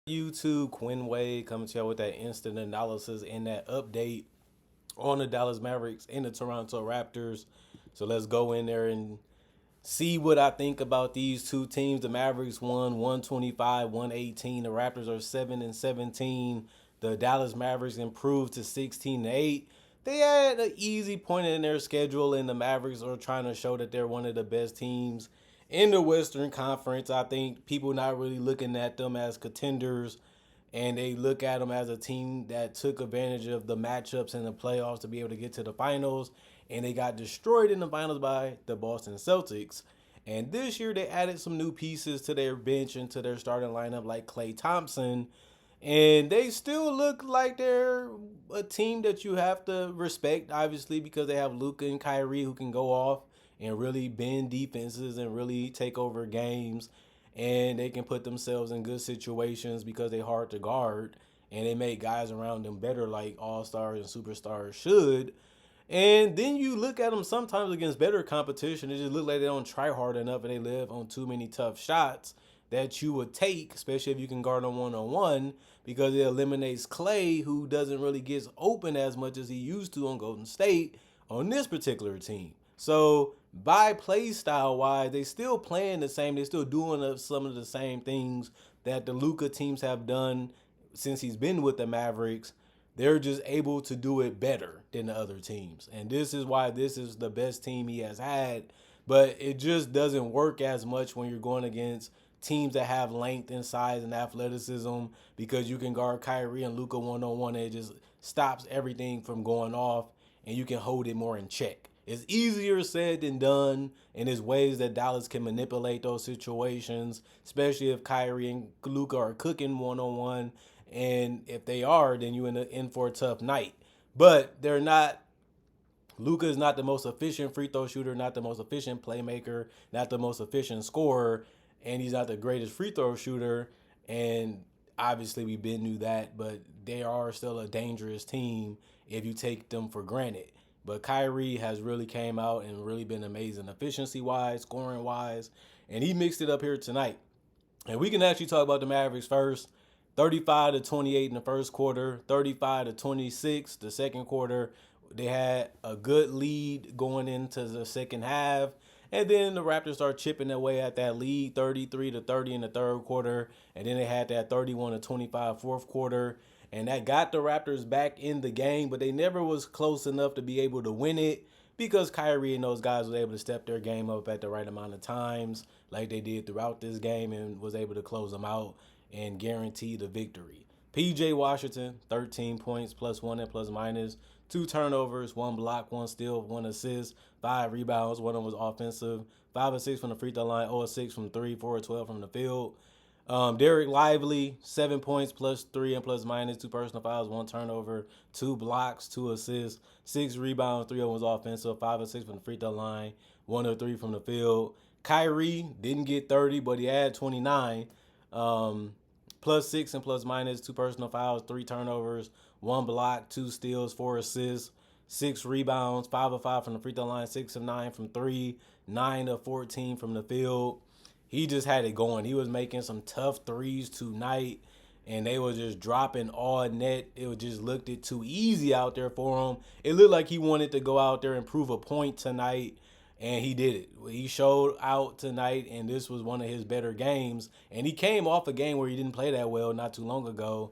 YouTube, Quinn Wade coming to you with that instant analysis and that update on the Dallas Mavericks and the Toronto Raptors. So let's go in there and see what I think about these two teams. The Mavericks won 125, 118. The Raptors are 7 and 17. The Dallas Mavericks improved to 16 and 8. They had an easy point in their schedule, and the Mavericks are trying to show that they're one of the best teams in the Western Conference. I think people not really looking at them as contenders, and they look at them as a team that took advantage of the matchups in the playoffs to be able to get to the finals, and they got destroyed in the finals by the Boston Celtics. And this year they added some new pieces to their bench and to their starting lineup, like Klay Thompson, and they still look like they're a team that you have to respect, obviously, because they have Luka and Kyrie who can go off and really bend defenses and really take over games. And they can put themselves in good situations because they're hard to guard. And they make guys around them better, like all stars and superstars should. And then you look at them sometimes against better competition. It just look like they don't try hard enough and they live on too many tough shots that you would take, especially if you can guard them one on one, because it eliminates Clay, who doesn't really get open as much as he used to on Golden State on this particular team. So by play style wise, they still playing the same. They're still doing some of the same things that the Luka teams have done since he's been with the Mavericks. They're just able to do it better than the other teams. And this is why this is the best team he has had. But it just doesn't work as much when you're going against teams that have length and size and athleticism, because you can guard Kyrie and Luka one on one. It just stops everything from going off, and you can hold it more in check. It's easier said than done, and there's ways that Dallas can manipulate those situations, especially if Kyrie and Luka are cooking one on one. And if they are, then you're in for a tough night. But they're not. Luka is not the most efficient free throw shooter, not the most efficient playmaker, not the most efficient scorer, and he's not the greatest free throw shooter. And obviously, we been knew that, but they are still a dangerous team if you take them for granted. But Kyrie has really came out and really been amazing efficiency wise, scoring wise, and he mixed it up here tonight. And we can actually talk about the Mavericks first. 35 to 28 in the first quarter, 35 to 26 the second quarter. They had a good lead going into the second half. And then the Raptors start chipping away at that lead, 33 to 30 in the third quarter. And then they had that 31 to 25 fourth quarter. And that got the Raptors back in the game, but they never was close enough to be able to win it, because Kyrie and those guys were able to step their game up at the right amount of times, like they did throughout this game, and was able to close them out and guarantee the victory. PJ Washington, 13 points, plus one and plus minus, two turnovers, one block, one steal, one assist, five rebounds. One of them was offensive, 5 of 6 from the free throw line, 0 of 6 from three, 4 of 12 from the field. Derek Lively, 7 points, plus three and plus minus, two personal fouls, one turnover, two blocks, two assists, six rebounds, three of them was offensive, 5 of 6 from the free throw line, 1 of 3 from the field. Kyrie didn't get 30, but he had 29. Plus six and plus minus, two personal fouls, three turnovers, one block, two steals, four assists, six rebounds, 5 of 5 from the free throw line, 6 of 9 from three, 9 of 14 from the field. He just had it going. He was making some tough threes tonight, and they were just dropping all net. It just looked it too easy out there for him. It looked like he wanted to go out there and prove a point tonight, and he did it. He showed out tonight, and this was one of his better games. And he came off a game where he didn't play that well not too long ago,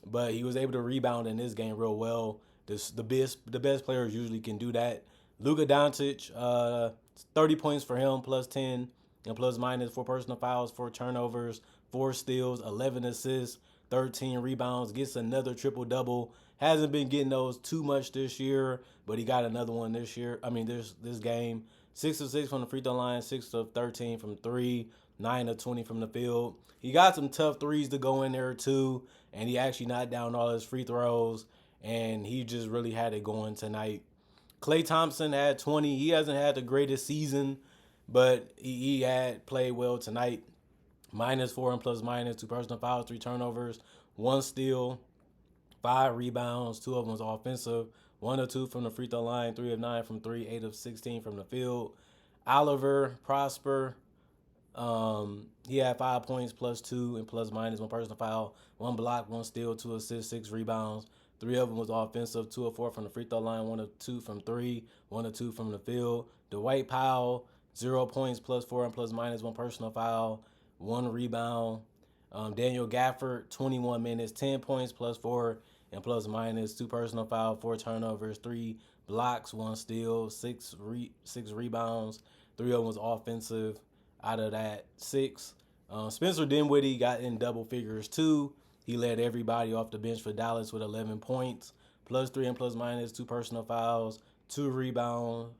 but he was able to rebound in this game real well. The best players usually can do that. Luka Doncic, 30 points for him, plus 10 and plus minus, four personal fouls, four turnovers, four steals, 11 assists, 13 rebounds, gets another triple double. Hasn't been getting those too much this year, but he got another one this year. This game. 6 of 6 from the free throw line, 6 of 13 from three, 9 of 20 from the field. He got some tough threes to go in there too, and he actually knocked down all his free throws, and he just really had it going tonight. Klay Thompson had 20. He hasn't had the greatest season, but he had played well tonight. -4 and plus minus, two personal fouls, three turnovers, one steal, five rebounds, two of them was offensive, 1 of 2 from the free throw line, 3 of 9 from three, 8 of 16 from the field. Oliver, Prosper, He had 5 points, plus two, and plus minus one personal foul, one block, one steal, two assists, six rebounds. Three of them was offensive, two of four from the free throw line, one of two from three, one of two from the field. Dwight Powell, 0 points, plus four, and plus minus one personal foul, one rebound. Daniel Gafford, 21 minutes, 10 points, plus four, and plus minus two personal foul, four turnovers, three blocks, one steal, six rebounds. Three of them was offensive. Out of that, six. Spencer Dinwiddie got in double figures too. He led everybody off the bench for Dallas with 11 points, plus three and plus minus two personal fouls, two rebounds.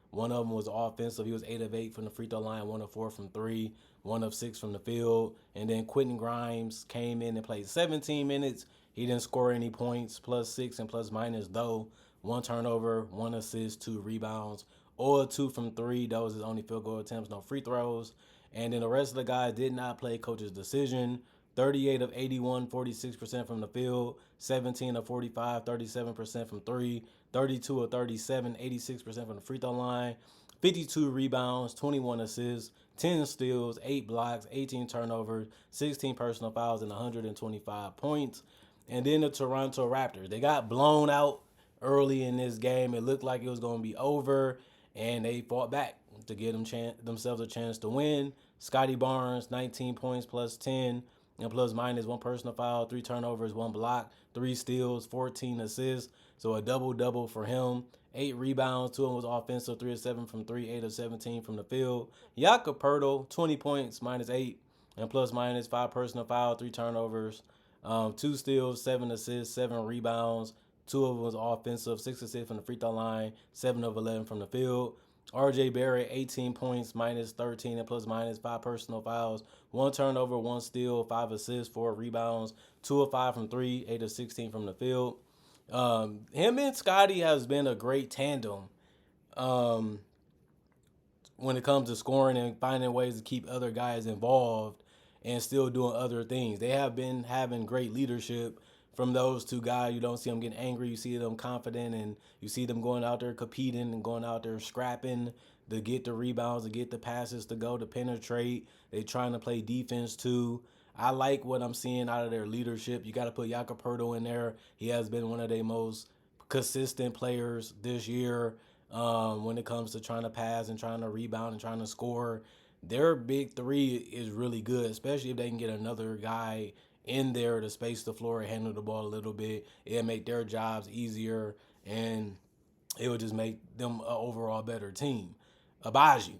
One of them was offensive. He was 8 of 8 from the free throw line, 1 of 4 from three, 1 of 6 from the field. And then Quentin Grimes came in and played 17 minutes. He didn't score any points, plus six and plus minus though. One turnover, one assist, two rebounds, or two from three. That was his only field goal attempts, no free throws. And then the rest of the guys did not play coach's decision. 38 of 81, 46% from the field, 17 of 45, 37% from three, 32 of 37, 86% from the free throw line, 52 rebounds, 21 assists, 10 steals, 8 blocks, 18 turnovers, 16 personal fouls, and 125 points. And then the Toronto Raptors, they got blown out early in this game. It looked like it was going to be over, and they fought back to give themselves a chance to win. Scotty Barnes, 19 points, plus 10, and plus minus one personal foul, three turnovers, one block, three steals, 14 assists. So a double-double for him. 8 rebounds, 2 of them was offensive, 3 of 7 from 3, 8 of 17 from the field. Jakob Poeltl, 20 points, minus 8, and plus minus 5 personal foul, 3 turnovers, 2 steals, 7 assists, 7 rebounds. 2 of them was offensive, 6 assists from the free throw line, 7 of 11 from the field. RJ Barrett, 18 points, minus 13, and plus minus 5 personal fouls, 1 turnover, 1 steal, 5 assists, 4 rebounds, 2 of 5 from 3, 8 of 16 from the field. Him and Scotty has been a great tandem when it comes to scoring and finding ways to keep other guys involved and still doing other things. They have been having great leadership from those two guys. You don't see them getting angry. You see them confident, and you see them going out there competing and going out there scrapping to get the rebounds, to get the passes to go, to penetrate. They trying to play defense too. I like what I'm seeing out of their leadership. You got to put Jakob Poeltl in there. He has been one of their most consistent players this year when it comes to trying to pass and trying to rebound and trying to score. Their big three is really good, especially if they can get another guy in there to space the floor and handle the ball a little bit. It'll make their jobs easier, and it would just make them an overall better team. Abaji,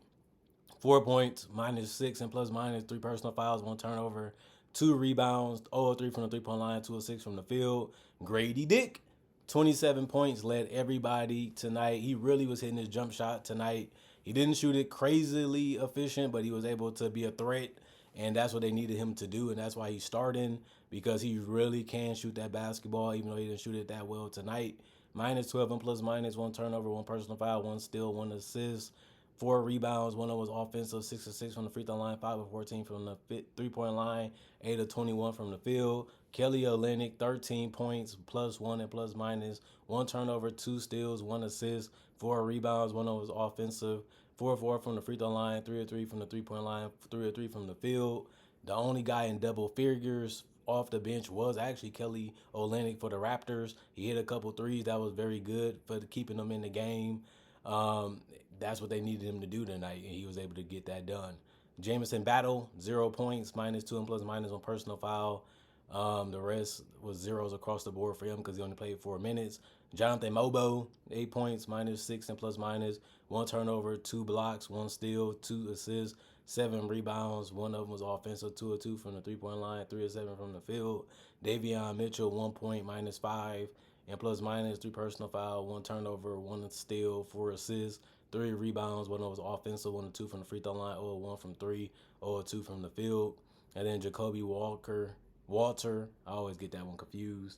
4 points, minus 6 and plus minus 3 personal fouls, 1 turnover, 2 rebounds, 0 of 3 from the 3 point line, 2 of 6 from the field. Grady Dick, 27 points, led everybody tonight. He really was hitting his jump shot tonight. He didn't shoot it crazily efficient, but he was able to be a threat, and that's what they needed him to do, and that's why he's starting, because he really can shoot that basketball, even though he didn't shoot it that well tonight. Minus 12 and plus minus 1 turnover, 1 personal foul, 1 steal, 1 assist, 4 rebounds. 1 of them was offensive, 6 of 6 from the free throw line, 5 of 14 from the 3-point line, 8 of 21 from the field. Kelly Olynyk, 13 points, plus 1 and plus minus 1 turnover, 2 steals, 1 assist, 4 rebounds. 1 of them was offensive, 4 of 4 from the free throw line, 3 of 3 from the 3-point line, 3 of 3 from the field. The only guy in double figures off the bench was actually Kelly Olynyk for the Raptors. He hit a couple threes that was very good for keeping them in the game. That's what they needed him to do tonight, and he was able to get that done. Jamison Battle, 0 points, minus 2 and plus minus 1 personal foul. The rest was zeros across the board for him because he only played 4 minutes. Jonathan Mobo, 8 points, minus 6 and plus minus 1 turnover, 2 blocks, 1 steal, 2 assists, 7 rebounds. 1 of them was offensive, 2 of 2 from the 3-point line, 3 of 7 from the field. Davion Mitchell, 1 point, minus 5 and plus minus 3 personal foul, 1 turnover, 1 steal, 4 assists, 3 rebounds. 1 of them was offensive, 1 of 2 from the free throw line, 0 of 1 from 3, 0 of 2 from the field. And then Jacoby Walter, I always get that one confused,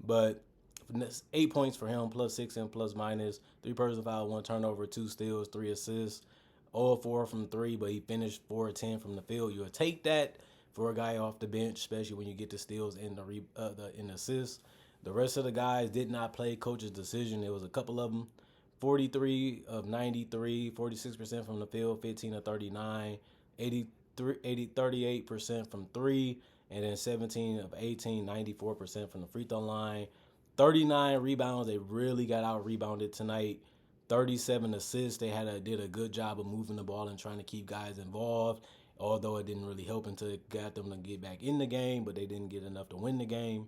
but 8 points for him, plus 6 and plus minus 3 personal foul, 1 turnover, 2 steals, 3 assists, 0 of 4 from 3, but he finished 4 of 10 from the field. You'll take that for a guy off the bench, especially when you get the steals and the assists. The rest of the guys did not play coach's decision. There was a couple of them. 43 of 93, 46% from the field, 15 of 39, 38% from three, and then 17 of 18, 94% from the free throw line. 39 rebounds. They really got out rebounded tonight. 37 assists. Did a good job of moving the ball and trying to keep guys involved. Although it didn't really help until it got them to get back in the game, but they didn't get enough to win the game.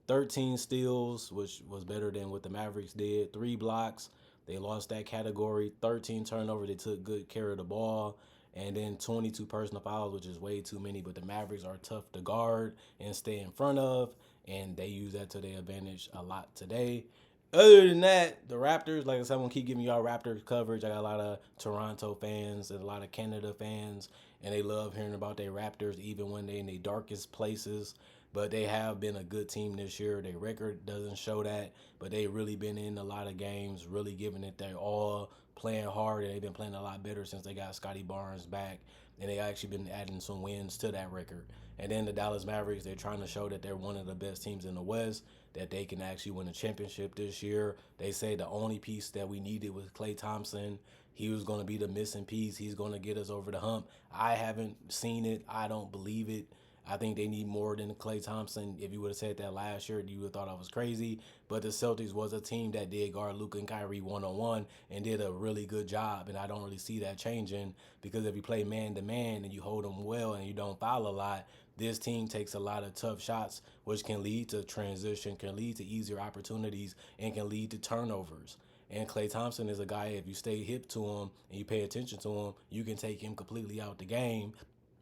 13 steals, which was better than what the Mavericks did. 3 blocks. They lost that category. 13 turnovers. They took good care of the ball. And then 22 personal fouls, which is way too many. But the Mavericks are tough to guard and stay in front of. And they use that to their advantage a lot today. Other than that, the Raptors, like I said, I'm going to keep giving y'all Raptors coverage. I got a lot of Toronto fans and a lot of Canada fans, and they love hearing about their Raptors even when they're in their darkest places. But they have been a good team this year. Their record doesn't show that, but they've really been in a lot of games, really giving it their all, playing hard, and they've been playing a lot better since they got Scotty Barnes back, and they actually been adding some wins to that record. And then the Dallas Mavericks, they're trying to show that they're one of the best teams in the West, that they can actually win a championship this year. They say the only piece that we needed was Klay Thompson. He was going to be the missing piece. He's going to get us over the hump. I haven't seen it. I don't believe it. I think they need more than Klay Thompson. If you would have said that last year, you would have thought I was crazy. But the Celtics was a team that did guard Luka and Kyrie one-on-one and did a really good job. And I don't really see that changing, because if you play man-to-man and you hold them well and you don't foul a lot, this team takes a lot of tough shots, which can lead to transition, can lead to easier opportunities, and can lead to turnovers. And Klay Thompson is a guy, if you stay hip to him and you pay attention to him, you can take him completely out the game,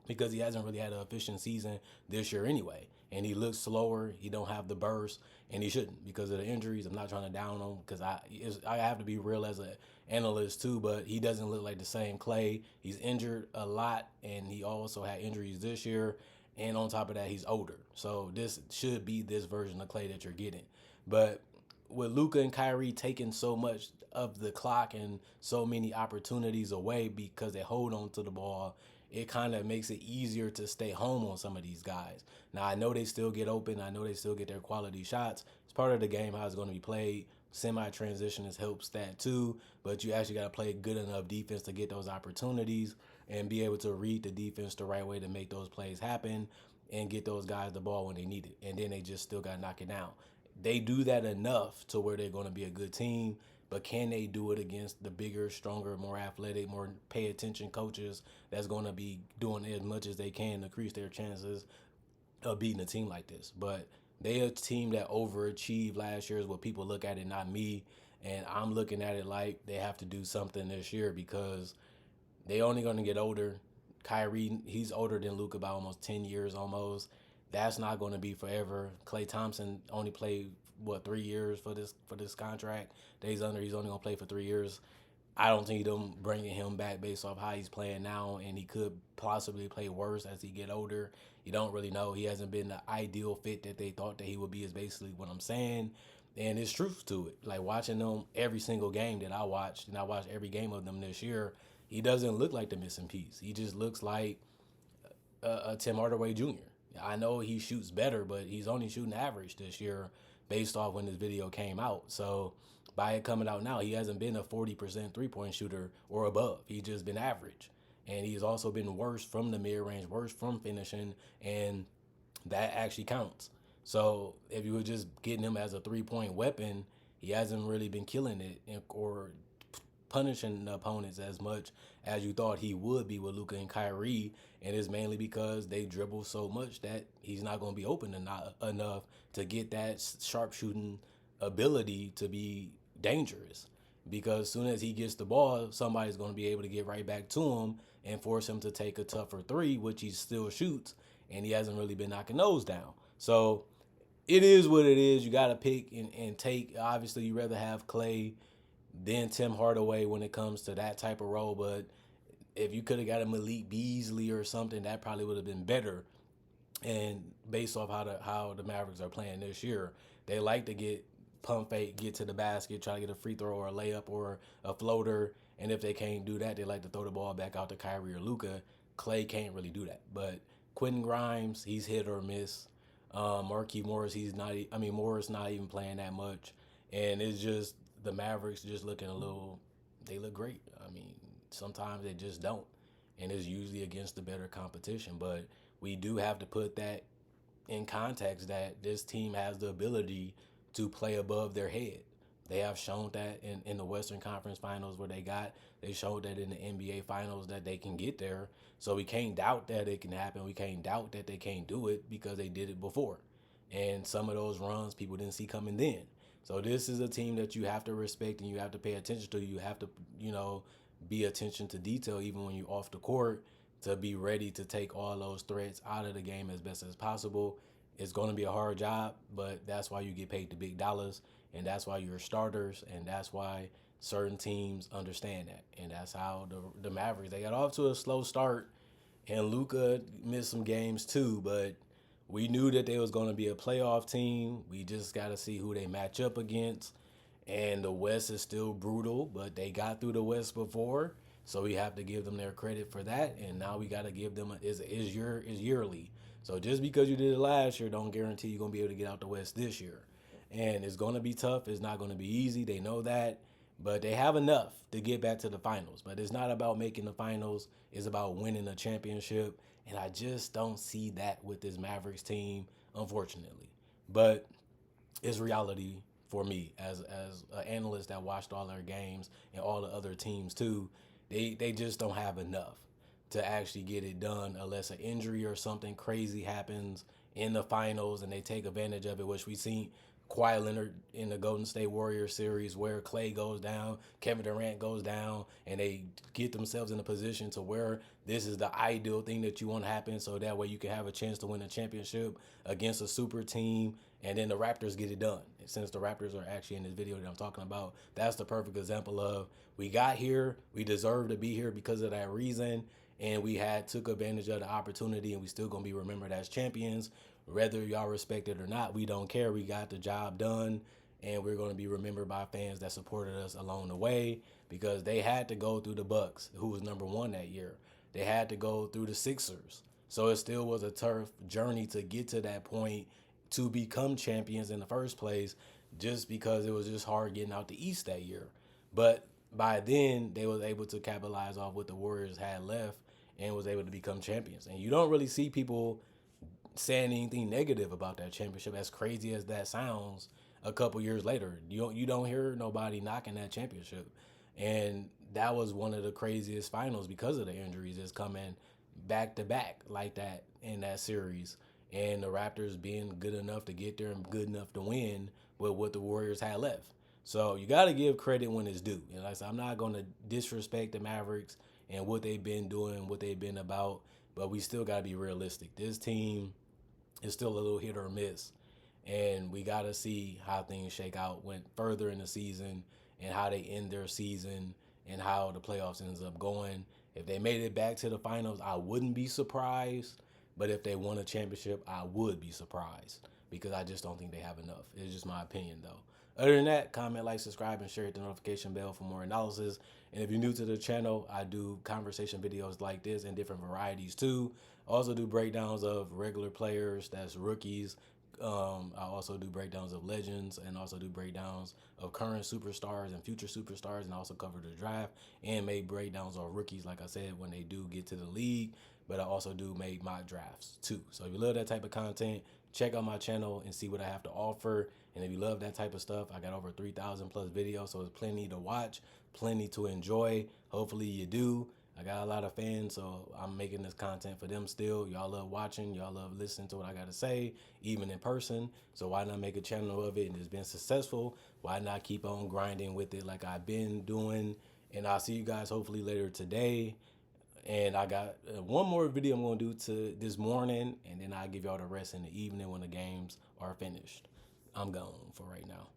because he hasn't really had an efficient season this year anyway. And he looks slower. He don't have the burst, and he shouldn't because of the injuries. I'm not trying to down him, because I have to be real as an analyst too, but he doesn't look like the same Klay. He's injured a lot, and he also had injuries this year. And on top of that, he's older. So this should be this version of Klay that you're getting. But with Luka and Kyrie taking so much of the clock and so many opportunities away because they hold on to the ball, it kind of makes it easier to stay home on some of these guys. Now, I know they still get open. I know they still get their quality shots. It's part of the game, how it's going to be played. Semi-transition helps that too, but you actually got to play good enough defense to get those opportunities and be able to read the defense the right way to make those plays happen and get those guys the ball when they need it. And then they just still got to knock it down. They do that enough to where they're going to be a good team. But can they do it against the bigger, stronger, more athletic, more pay attention coaches that's going to be doing as much as they can to increase their chances of beating a team like this? But they a team that overachieved last year is what people look at it, not me. And I'm looking at it like they have to do something this year, because they only going to get older. Kyrie, he's older than Luka by almost 10 years almost. That's not going to be forever. Klay Thompson only played 3 years for this contract that he's under. He's only gonna play for 3 years. I don't think them bringing him back based off how he's playing now, and he could possibly play worse as he get older. You don't really know. He hasn't been the ideal fit that they thought that he would be, is basically what I'm saying. And there's truth to it. Like watching them every single game that I watched, and I watched every game of them this year, he doesn't look like the missing piece. He just looks like a Tim Hardaway Jr. I know he shoots better, but he's only shooting average this year based off when this video came out. So by it coming out now, he hasn't been a 40% three-point shooter or above. He's just been average. And he's also been worse from the mid-range, worse from finishing, and that actually counts. So if you were just getting him as a three-point weapon, he hasn't really been killing it or punishing the opponents as much as you thought he would be with Luka and Kyrie, and it's mainly because they dribble so much that he's not going to be open enough to get that sharp shooting ability to be dangerous. Because as soon as he gets the ball, somebody's going to be able to get right back to him and force him to take a tougher three, which he still shoots, and he hasn't really been knocking those down. So it is what it is. You got to pick and take. Obviously, you rather have Klay than Tim Hardaway when it comes to that type of role. But if you could have got a Malik Beasley or something, that probably would have been better. And based off how the Mavericks are playing this year, they like to get pump fake, get to the basket, try to get a free throw or a layup or a floater. And if they can't do that, they like to throw the ball back out to Kyrie or Luka. Klay can't really do that. But Quentin Grimes, he's hit or miss. Markieff Morris, Morris not even playing that much. And it's just the Mavericks just looking they look great. I mean, sometimes they just don't. and it's usually against the better competition. But we do have to put that in context that this team has the ability to play above their head. They have shown that in the Western Conference Finals where they showed that in the NBA Finals that they can get there. So we can't doubt that it can happen. We can't doubt that they can't do it because they did it before. And some of those runs people didn't see coming then. So this is a team that you have to respect and you have to pay attention to. You have to, be attention to detail even when you're off the court to be ready to take all those threats out of the game as best as possible. It's going to be a hard job, but that's why you get paid the big dollars, and that's why you're starters, and that's why certain teams understand that. And that's how the Mavericks, they got off to a slow start, and Luka missed some games too, but we knew that they was going to be a playoff team. We just got to see who they match up against. And the West is still brutal, but they got through the West before, so we have to give them their credit for that. And now we got to give them is yearly. So just because you did it last year, don't guarantee you're gonna be able to get out the West this year. And it's gonna be tough. It's not gonna be easy. They know that, but they have enough to get back to the finals. But it's not about making the finals. It's about winning a championship. And I just don't see that with this Mavericks team, unfortunately. But it's reality for me as an analyst that watched all their games and all the other teams too. They just don't have enough to actually get it done unless an injury or something crazy happens in the finals and they take advantage of it, which we seen Kawhi Leonard in the Golden State Warriors series where Clay goes down, Kevin Durant goes down, and they get themselves in a position to where this is the ideal thing that you want to happen so that way you can have a chance to win a championship against a super team, and then the Raptors get it done. And since the Raptors are actually in this video that I'm talking about, that's the perfect example of we got here, we deserve to be here because of that reason, and we took advantage of the opportunity, and we still gonna be remembered as champions. Whether y'all respect it or not, we don't care. We got the job done, and we're gonna be remembered by fans that supported us along the way because they had to go through the Bucks, who was number one that year. They had to go through the Sixers, so it still was a tough journey to get to that point to become champions in the first place, just because it was just hard getting out the East that year. But by then, they was able to capitalize off what the Warriors had left and was able to become champions. And you don't really see people saying anything negative about that championship, as crazy as that sounds. A couple years later, you don't hear nobody knocking that championship, and that was one of the craziest finals because of the injuries is coming back to back like that in that series, and the Raptors being good enough to get there and good enough to win with what the Warriors had left. So you got to give credit when it's due. And like I said, I'm not going to disrespect the Mavericks and what they've been doing, what they've been about, but we still got to be realistic. This team is still a little hit or miss, and we got to see how things shake out went further in the season and how they end their season and how the playoffs ends up going. If they made it back to the finals, I wouldn't be surprised, but if they won a championship, I would be surprised because I just don't think they have enough. It's just my opinion, though. Other than that, comment, like, subscribe, and share, hit the notification bell for more analysis. And if you're new to the channel, I do conversation videos like this and different varieties too. I also do breakdowns of regular players, that's rookies. I also do breakdowns of legends and also do breakdowns of current superstars and future superstars, and also cover the draft and make breakdowns of rookies, like I said, when they do get to the league. But I also do make mock drafts too. So if you love that type of content, check out my channel and see what I have to offer. And if you love that type of stuff, I got over 3,000 plus videos, so it's plenty to watch, plenty to enjoy. Hopefully you do. I got a lot of fans, so I'm making this content for them still. Y'all love watching. Y'all love listening to what I got to say, even in person. So why not make a channel of it? And it's been successful. Why not keep on grinding with it like I've been doing? And I'll see you guys hopefully later today. And I got one more video I'm going to do to this morning, and then I'll give y'all the rest in the evening when the games are finished. I'm gone for right now.